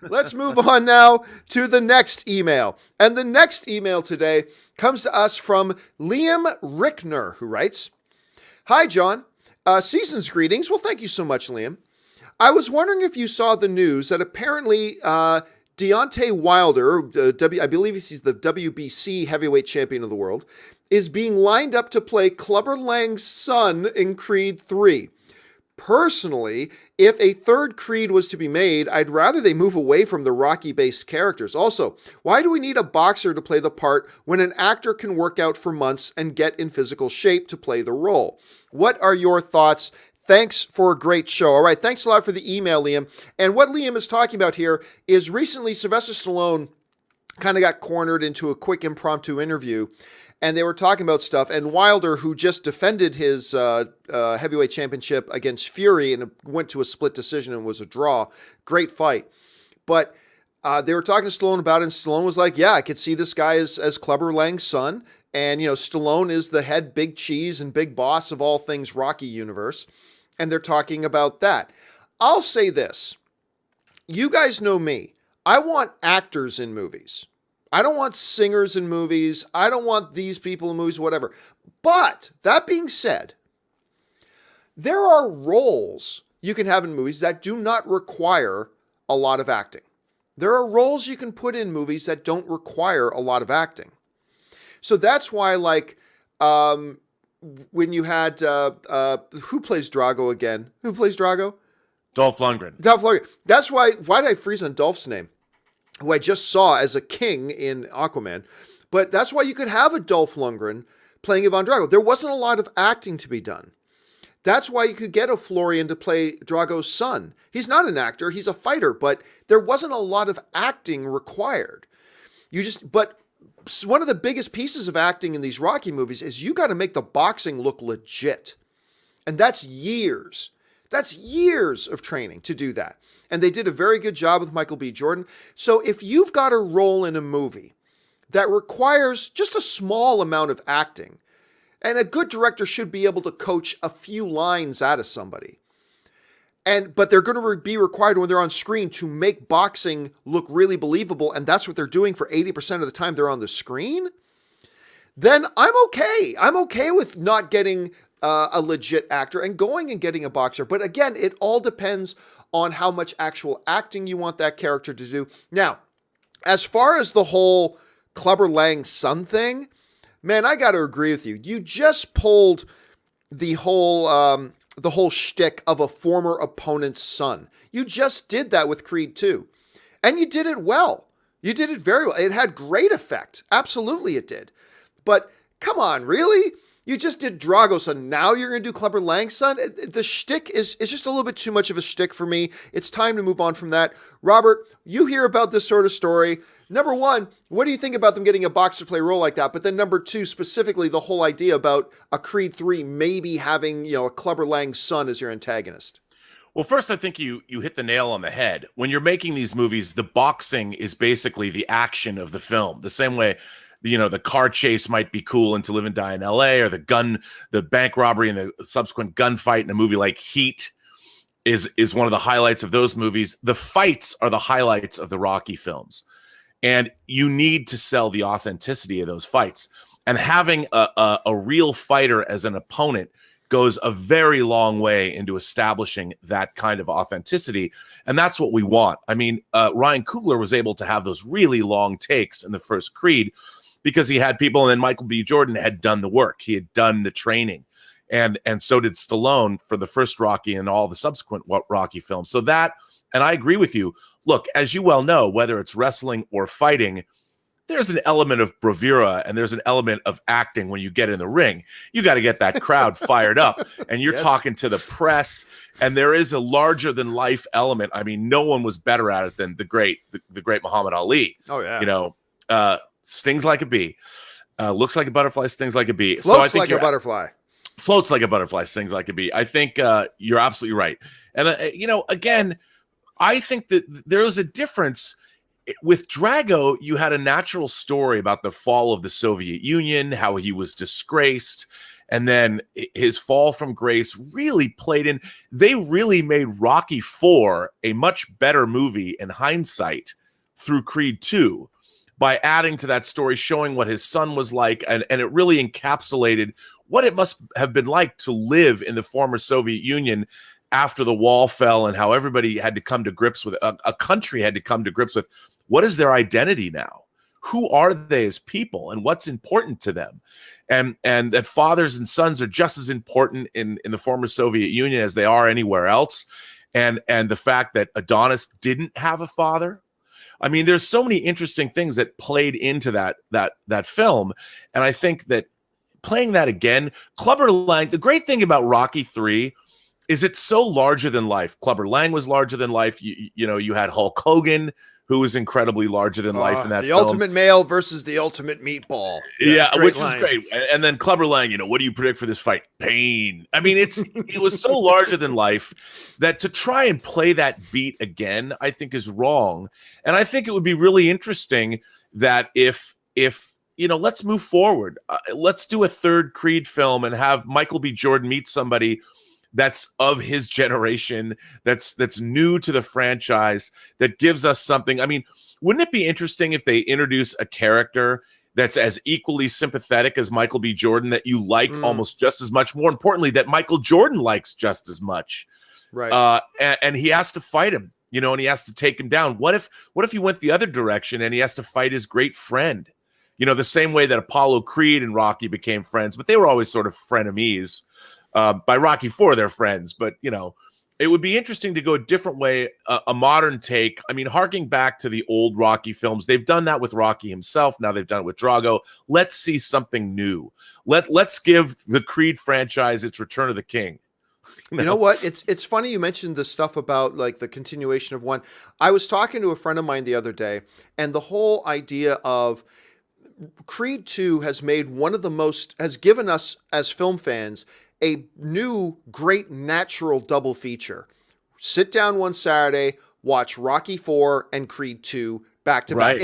Let's move on now to the next email. And the next email today comes to us from Liam Richner, who writes, "Hi, John. Season's greetings." Well, thank you so much, Liam. "I was wondering if you saw the news that apparently Deontay Wilder, I believe he's the WBC heavyweight champion of the world, is being lined up to play Clubber Lang's son in Creed 3. Personally, if a third Creed was to be made, I'd rather they move away from the Rocky-based characters. Also, why do we need a boxer to play the part when an actor can work out for months and get in physical shape to play the role? What are your thoughts? Thanks for a great show." All right, thanks a lot for the email, Liam. And what Liam is talking about here is recently Sylvester Stallone kind of got cornered into a quick impromptu interview, and they were talking about stuff. And Wilder, who just defended his heavyweight championship against Fury and went to a split decision and was a draw, great fight. But they were talking to Stallone about it, and Stallone was like, "Yeah, I could see this guy as Clubber Lang's son." And, Stallone is the head big cheese and big boss of all things Rocky universe. And they're talking about that. I'll say this. You guys know me. I want actors in movies. I don't want singers in movies. I don't want these people in movies, whatever. But that being said, there are roles you can have in movies that do not require a lot of acting. There are roles you can put in movies that don't require a lot of acting. So that's why, when you had, who plays Drago again? Who plays Drago? Dolph Lundgren. Dolph Lundgren. That's why did I freeze on Dolph's name? Who I just saw as a king in Aquaman. But that's why you could have a Dolph Lundgren playing Ivan Drago. There wasn't a lot of acting to be done. That's why you could get a Florian to play Drago's son. He's not an actor, he's a fighter, but there wasn't a lot of acting required. But one of the biggest pieces of acting in these Rocky movies is you got to make the boxing look legit. And that's years. That's years of training to do that. And they did a very good job with Michael B. Jordan. So if you've got a role in a movie that requires just a small amount of acting, and a good director should be able to coach a few lines out of somebody, but they're going to be required when they're on screen to make boxing look really believable, and that's what they're doing for 80% of the time they're on the screen, then I'm okay. I'm okay with not getting a legit actor and going and getting a boxer. But again, it all depends on how much actual acting you want that character to do. Now, as far as the whole Clubber Lang son thing, man, I got to agree with you. You just pulled the whole shtick of a former opponent's son. You just did that with Creed 2. And you did it well. You did it very well. It had great effect. Absolutely it did. But come on, really? You just did Drago's son. Now you're going to do Clubber Lang's son? The shtick is just a little bit too much of a shtick for me. It's time to move on from that. Robert, you hear about this sort of story. Number one, what do you think about them getting a boxer to play a role like that? But then number two, specifically the whole idea about a Creed 3 maybe having, a Clubber Lang's son as your antagonist. Well, first, I think you hit the nail on the head. When you're making these movies, the boxing is basically the action of the film. The same way, the car chase might be cool in To Live and Die in L.A., or the bank robbery and the subsequent gunfight in a movie like Heat is one of the highlights of those movies. The fights are the highlights of the Rocky films. And you need to sell the authenticity of those fights. And having a real fighter as an opponent goes a very long way into establishing that kind of authenticity. And that's what we want. I mean, Ryan Coogler was able to have those really long takes in the first Creed because he had people, and then Michael B. Jordan had done the work. He had done the training. And so did Stallone for the first Rocky and all the subsequent Rocky films. So that, and I agree with you. Look, as you well know, whether it's wrestling or fighting, there's an element of bravura and there's an element of acting when you get in the ring. You got to get that crowd fired up, and you're talking to the press, and there is a larger than life element. I mean, no one was better at it than the great Muhammad Ali. Oh yeah. Stings like a bee, looks like a butterfly, stings like a bee. Floats like a butterfly. Floats like a butterfly, stings like a bee. I think you're absolutely right. And, again, I think that there was a difference. With Drago, you had a natural story about the fall of the Soviet Union, how he was disgraced, and then his fall from grace really played in. They really made Rocky IV a much better movie in hindsight through Creed II by adding to that story, showing what his son was like, and it really encapsulated what it must have been like to live in the former Soviet Union after the wall fell, and how everybody had to come to grips with a country had to come to grips with what is their identity now? Who are they as people, and what's important to them? And that fathers and sons are just as important in the former Soviet Union as they are anywhere else. And the fact that Adonis didn't have a father. I mean, there's so many interesting things that played into that film. And I think that playing that again, Clubber Lang, the great thing about Rocky III is it's so larger than life. Clubber Lang was larger than life. You know, you had Hulk Hogan, who was incredibly larger than life in that the film. The ultimate male versus the ultimate meatball. Yeah, which line. was great. And then Clubber Lang, you know, what do you predict for this fight? Pain. I mean, it was so larger than life that to try and play that beat again, I think is wrong. And I think it would be really interesting that if you know, let's move forward. Let's do a third Creed film and have Michael B. Jordan meet somebody that's of his generation, that's new to the franchise, that gives us something. I mean, wouldn't it be interesting if they introduce a character that's as equally sympathetic as Michael B. Jordan, that you like almost just as much, more importantly, that Michael Jordan likes just as much? Right. And he has to fight him, you know, and he has to take him down. What if he went the other direction and he has to fight his great friend? You know, the same way that Apollo Creed and Rocky became friends, but they were always sort of frenemies. By Rocky IV, they're friends, but you know, it would be interesting to go a different way, a modern take. I mean, harking back to the old Rocky films, they've done that with Rocky himself. Now they've done it with Drago. Let's see something new. Let's give the Creed franchise its Return of the King. You know what? It's funny you mentioned the stuff about like the continuation of one. I was talking to a friend of mine the other day, and the whole idea of Creed 2 has given us as film fans a new great natural double feature. Sit down one Saturday, watch Rocky 4 and Creed 2 back to back.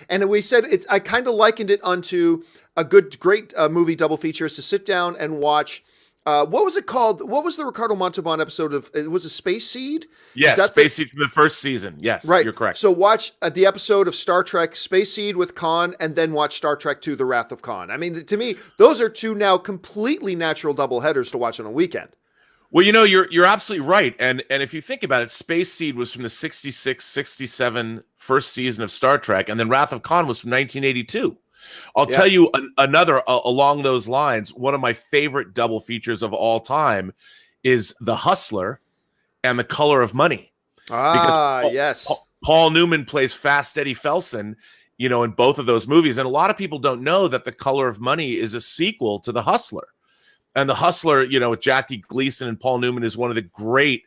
And we said I kind of likened it unto a great movie double feature is to sit down and watch. What was it called? What was the Ricardo Montalban episode of? It was a Space Seed. Yes, Space Seed from the first season. Yes, right. You're correct. So watch the episode of Star Trek Space Seed with Khan, and then watch Star Trek II: The Wrath of Khan. I mean, to me, those are two now completely natural double headers to watch on a weekend. Well, you know, you're absolutely right. And if you think about it, Space Seed was from the 66, 67 first season of Star Trek, and then Wrath of Khan was from 1982. I'll tell you another along those lines. One of my favorite double features of all time is The Hustler and The Color of Money. Yes. Paul Newman plays Fast Eddie Felson, you know, in both of those movies. And a lot of people don't know that The Color of Money is a sequel to The Hustler. And The Hustler, you know, with Jackie Gleason and Paul Newman, is one of the great.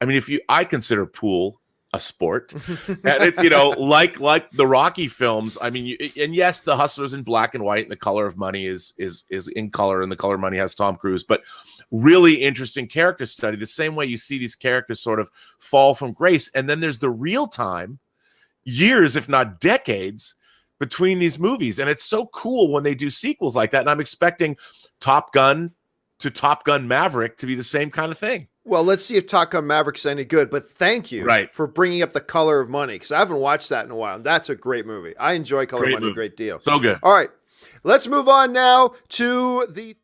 I mean, I consider pool a sport, and it's, you know, like the Rocky films. I mean, and yes, The Hustler's in black and white, and The Color of Money is in color, and The Color of Money has Tom Cruise. But really interesting character study. The same way you see these characters sort of fall from grace, and then there's the real time, years if not decades, between these movies, and it's so cool when they do sequels like that. And I'm expecting Top Gun to Top Gun Maverick to be the same kind of thing. Well, let's see if Top Gun Maverick's any good, but thank you for bringing up The Color of Money, because I haven't watched that in a while. That's a great movie. I enjoy Color of Money a great deal. So good. All right, let's move on now to the